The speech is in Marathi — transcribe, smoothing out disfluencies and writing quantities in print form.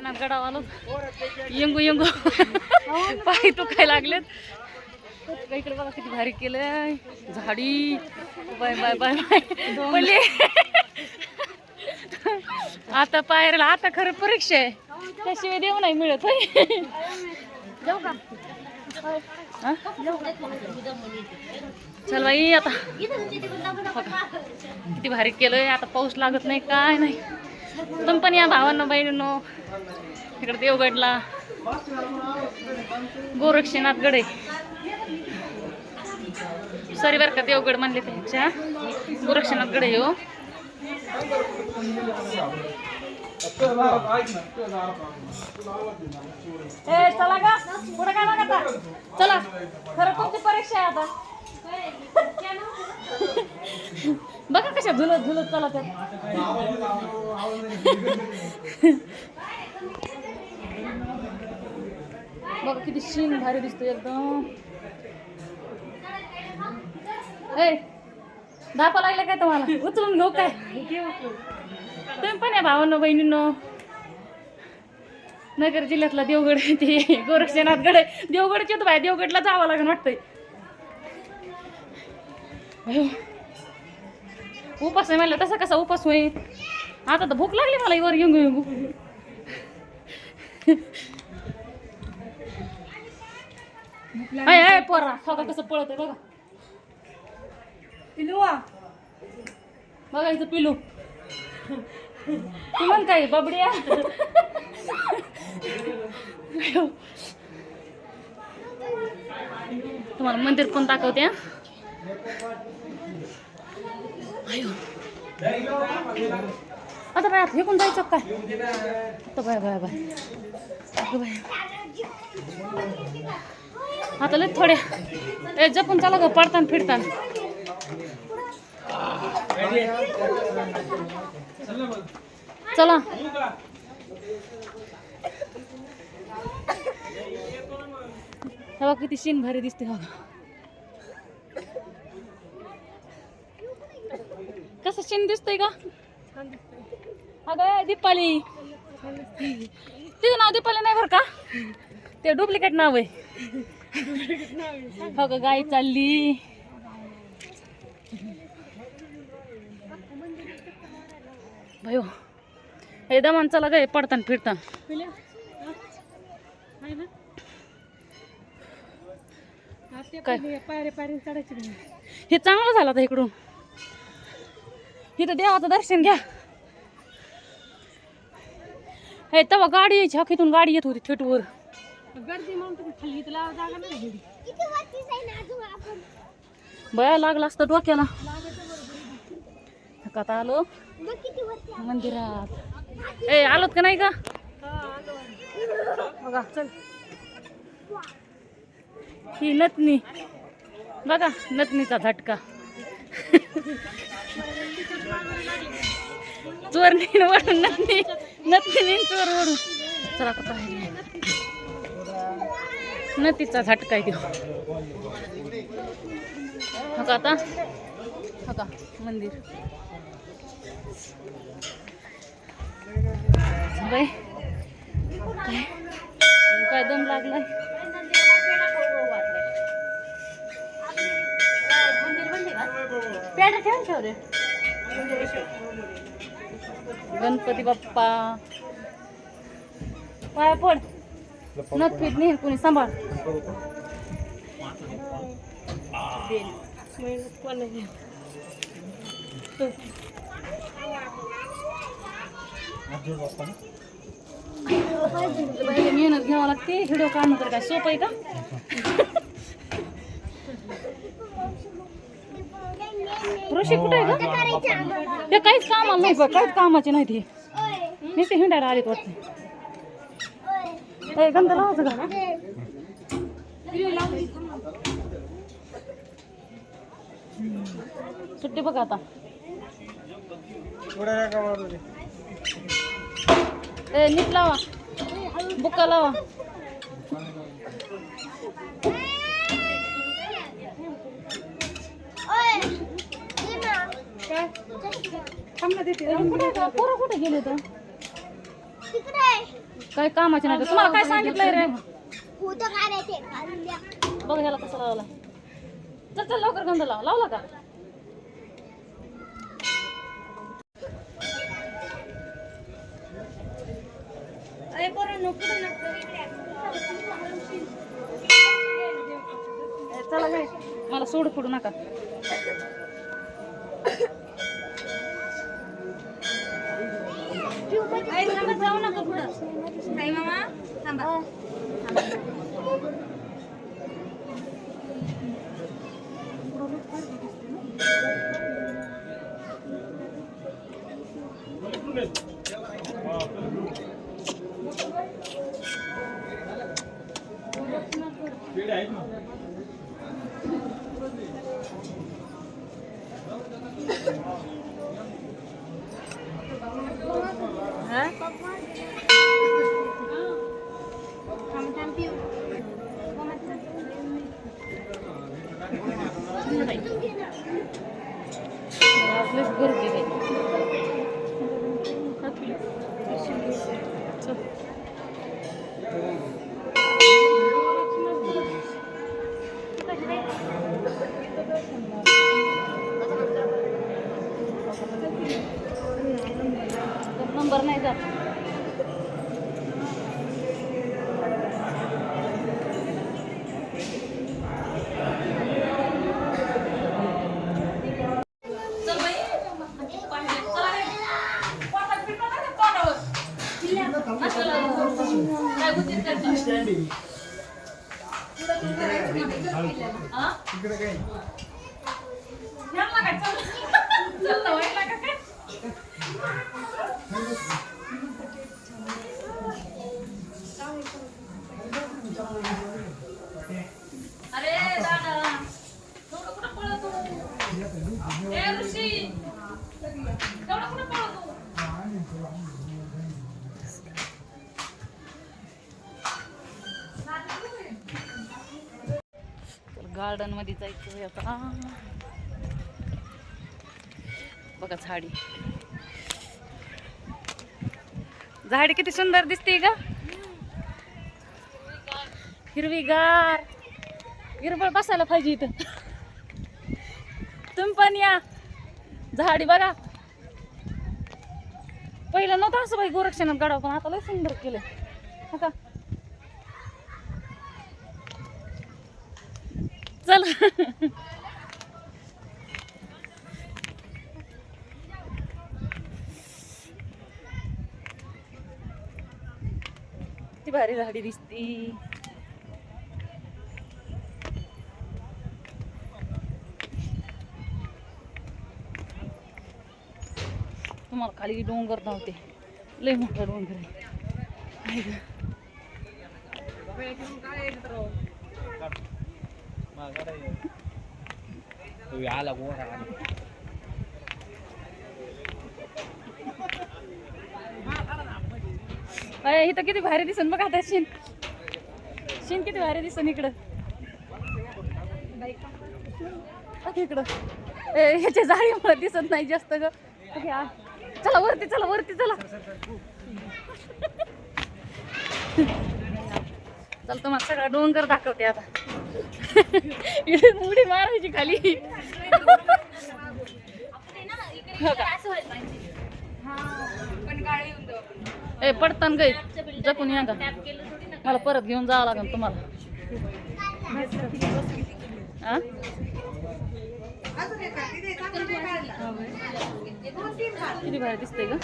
गोरक्षनाथ गडावर आलो. यंगू यंगू पाय दुखायला लागलेत. इकडे बघा किती भारी केलंय. झाडी बाय बाय बाय बाय बोलले. आता पायरला आता खरं परीक्षा आहे, त्याशिवाय देऊ नाही मिळत. जाऊ का? चल बाई आता किती भारी केलंय. आता पाऊस लागत नाही काय नाही. तुम्ही पण या भावांनो बहिणींनो. इकडे देवगडला गोरक्षनाथ गड आहे. सॉरी बरं का, देवगड म्हणले त्याच्या गोरक्षनाथ गड आहे हो. चला का पुढे काय लागत. चला खरं कोणती परीक्षा आहे आता. बघा कशा झुलत झुलत चला त्यात. बघा किती शीन भारी दिसतो एकदम. धापा लागला काय तुम्हाला? उचलून घेऊ काय? तुम्ही पण या भावांनो बहिणींनो. नगर जिल्ह्यातला देवगड ते गोरक्षनाथ गड आहे. देवगडचे तर बाय देवगडला जावं लागेल वाटतंय. उपास आहे म्हणलं तसा कसा उपास होईल. आता तर भूक लागली मला वर येंगू येंगू. पोरा सगळं कसं पळत आहे बघा. पिलू बघा इथं पिलू. तू म्हण काय बाबड्या. तुम्हाला मंदिर पण दाखवते. आता बाय फेकून जायचं काय? आता बाय बाय बाय बाय. आता लय थोड्या जपून चला ग पडताना फिरताना. चला किती शीन भारी दिसते. कसं शीन दिसतंय का? अगं दीपाली, तिचं नाव दीपाली नाही बरं का, ते डुप्लिकेट नाव आहे. हो ग गाई चालली. भयो हे दमान चला गे पडताना फिरताना. हे चांगलं झालं आता इकडून. इथं देवाचं दर्शन घ्या. हे तेव्हा गाडी यायची हकीतून गाडी येत होती थेटवर. बया लागला असतं डोक्याला. आता आलो मंदिरात. आलोत का नाही का? बघा चल. ही नथनी बघा, नथनीचा झटका. चोर नेन वडून नथनी नथनी चोर वडून. चला आता पाहिजे नथीचा झटका आहे तो. बघा आता बघा मंदिर. बाई काय दम लागलाय. गणपती बाप्पा पाया पड. नथ फिट नाही कोणी सांभाळ. मेहनत घ्यावं लागते. व्हिडिओ काढणं तर काय सोपं आहे का? ऋषी कुठे आहे का? ते काहीच कामाला नाही, काहीच कामाचे नाही. ते मी ते हिंडायला आलेत वाटते. गंध लावायचं का? सुट्टी बघा आता. नीट लावा, बुक्का लावा. पोरं कुठे गेले तर काय कामाचे नाही. तुम्हाला काय सांगितलंय रे? बघ ह्याला कसं लावला. चल चल लवकर गंध लाव. लावला का? चला काय मला सोड फोडू नका. जाऊ नका पुढं. काय मामा थांबा. नंबर नाही जात. अरे दादा थोडं कुठं पळतो. ए ऋषी थोडं कुठं पळतो. गार्डन मध्ये जायचं आता. बघा झाडी. झाडी किती सुंदर दिसते का. हिरवीगार. हिरवळ बसायला पाहिजे इथं. तुम्ही पण या. झाडी बघा. पहिलं नव्हतं असं बाई गोरक्षणात गडाव, पण आता लय सुंदर केलं. का चल. ती भारी झाडी दिसती. तुम्हाला खाली डोंगर धावते. लय मोठा डोंगर आहे. इथं किती भारी दिसन बघा. आता शिन शिन किती भारी दिसन इकडं. इकडं ह्याच्या झाडीमुळे दिसत नाही जास्त ग. चला वरती चला वरती चला. चल तुम्हाला सगळा डोंगर दाखवते आता. उडी मारायची खाली. ए पडतान गई जपून या. मला परत घेऊन जावं लागेल तुम्हाला. किती भारी दिसते ग.